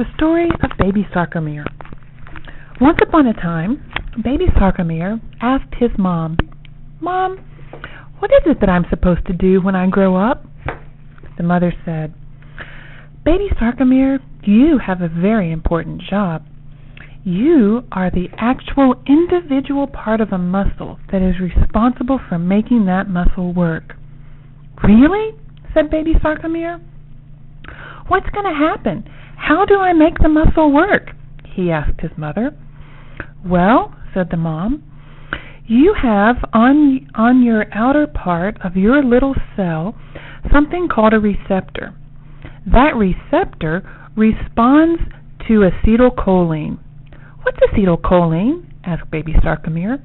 The story of baby Sarcomere. Once upon a time, baby Sarcomere asked his mom, "Mom, what is it that I'm supposed to do when I grow up?" The mother said, "Baby Sarcomere, you have a very important job. You are the actual individual part of a muscle that is responsible for making that muscle work." "Really?" said baby Sarcomere. "What's going to happen? How do I make the muscle work?" he asked his mother. "Well," said the mom, "you have on your outer part of your little cell something called a receptor. That receptor responds to acetylcholine." "What's acetylcholine?" asked baby Sarcomere.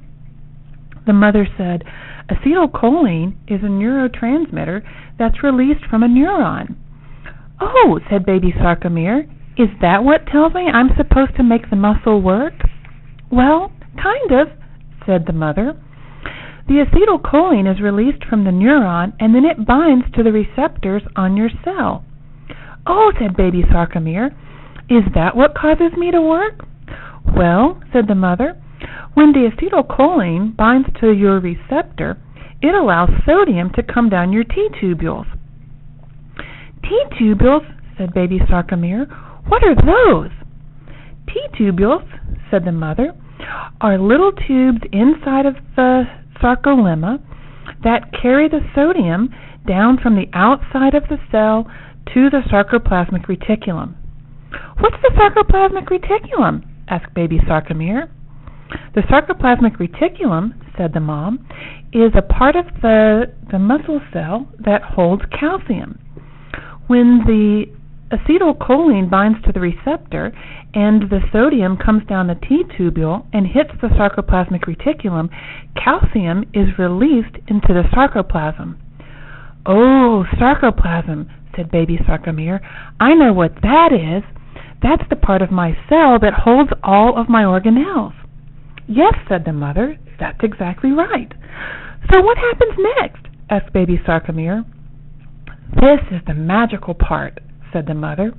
The mother said, "Acetylcholine is a neurotransmitter that's released from a neuron." "Oh," said baby Sarcomere, "is that what tells me I'm supposed to make the muscle work?" "Well, kind of," said the mother. "The acetylcholine is released from the neuron and then it binds to the receptors on your cell." "Oh," said baby Sarcomere, "is that what causes me to work?" "Well," said the mother, "when the acetylcholine binds to your receptor, it allows sodium to come down your T-tubules." "T-tubules?" said baby Sarcomere. "What are those?" "T-tubules," said the mother, "are little tubes inside of the sarcolemma that carry the sodium down from the outside of the cell to the sarcoplasmic reticulum." "What's the sarcoplasmic reticulum?" asked baby Sarcomere. "The sarcoplasmic reticulum," said the mom, "is a part of the muscle cell that holds calcium. When the acetylcholine binds to the receptor and the sodium comes down the T-tubule and hits the sarcoplasmic reticulum, calcium is released into the sarcoplasm." "Oh, sarcoplasm," said baby Sarcomere. "I know what that is. That's the part of my cell that holds all of my organelles." "Yes," said the mother, "that's exactly right. So what happens next?" asked baby Sarcomere. "This is the magical part," said the mother.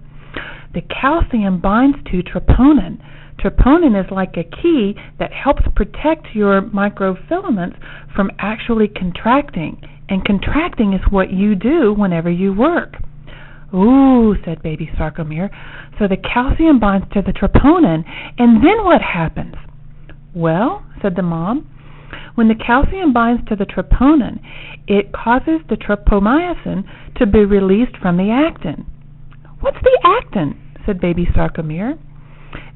"The calcium binds to troponin. Troponin is like a key that helps protect your microfilaments from actually contracting, and contracting is what you do whenever you work." "Ooh," said baby Sarcomere, "so the calcium binds to the troponin, and then what happens?" "Well," said the mom, "when the calcium binds to the troponin, it causes the tropomyosin to be released from the actin." "What's the actin?" said baby Sarcomere.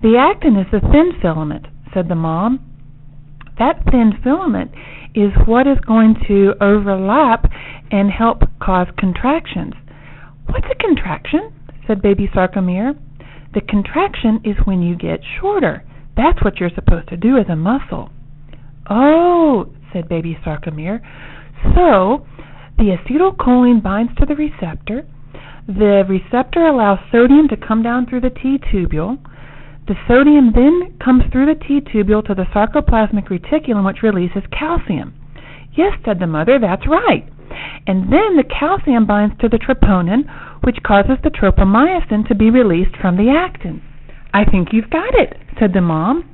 "The actin is the thin filament," said the mom. "That thin filament is what is going to overlap and help cause contractions." "What's a contraction?" said baby Sarcomere. "The contraction is when you get shorter. That's what you're supposed to do as a muscle." "Oh," said baby Sarcomere. "So the acetylcholine binds to the receptor. The receptor allows sodium to come down through the T-tubule. The sodium then comes through the T-tubule to the sarcoplasmic reticulum, which releases calcium." "Yes," said the mother, "that's right. And then the calcium binds to the troponin, which causes the tropomyosin to be released from the actin." "I think you've got it," said the mom.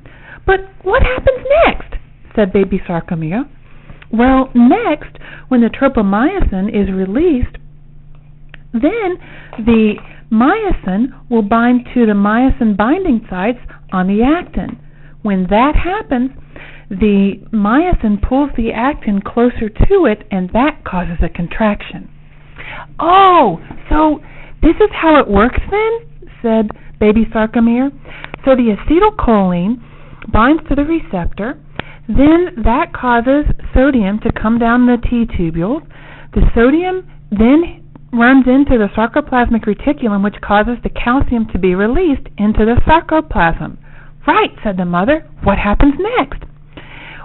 "But what happens next?" said baby Sarcomere. "Well, next, when the tropomyosin is released, then the myosin will bind to the myosin binding sites on the actin. When that happens, the myosin pulls the actin closer to it, and that causes a contraction." "Oh, so this is how it works then?" said baby Sarcomere. "So the acetylcholine binds to the receptor, then that causes sodium to come down the T-tubule. The sodium then runs into the sarcoplasmic reticulum, which causes the calcium to be released into the sarcoplasm." "Right," said the mother. "What happens next?"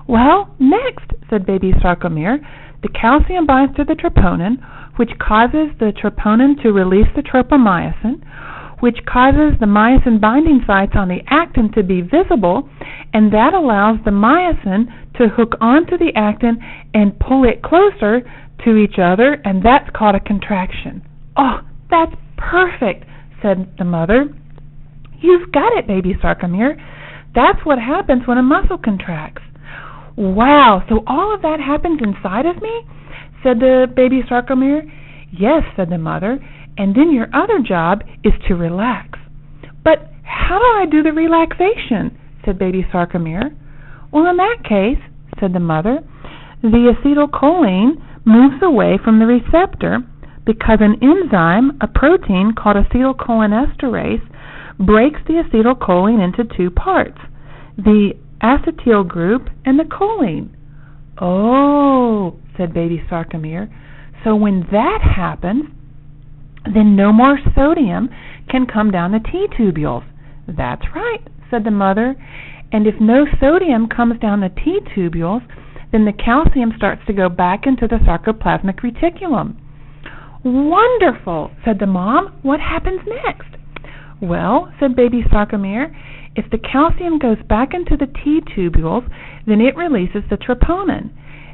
"Well, next," said baby Sarcomere, "the calcium binds to the troponin, which causes the troponin to release the tropomyosin, which causes the myosin binding sites on the actin to be visible, and that allows the myosin to hook onto the actin and pull it closer to each other, and that's called a contraction." "Oh, that's perfect," said the mother. You've got it, baby Sarcomere. That's what happens when a muscle contracts. Wow, so all of that happens inside of me? Said the baby Sarcomere. Yes, said the mother, and then your other job is to relax. But how do I do the relaxation? Said baby Sarcomere. Well, in that case, said the mother, the acetylcholine moves away from the receptor because an enzyme, a protein called acetylcholinesterase, breaks the acetylcholine into two parts, the acetyl group and the choline. Oh, said baby Sarcomere, so when that happens, then no more sodium can come down the T-tubules. That's right, said the mother, and if no sodium comes down the T-tubules, then the calcium starts to go back into the sarcoplasmic reticulum. Wonderful, said the mom. What happens next? Well, said baby Sarcomere, if the calcium goes back into the T-tubules, then it releases the troponin.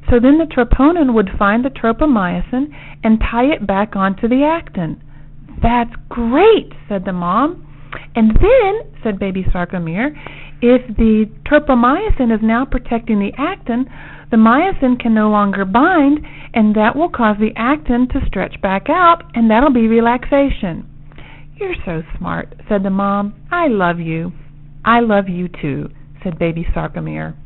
So then the troponin would find the tropomyosin and tie it back onto the actin. That's great, said the mom. And then, said baby Sarcomere, if the tropomyosin is now protecting the actin, the myosin can no longer bind, and that will cause the actin to stretch back out, and that'll be relaxation. You're so smart, said the mom. I love you. I love you too, said baby Sarcomere.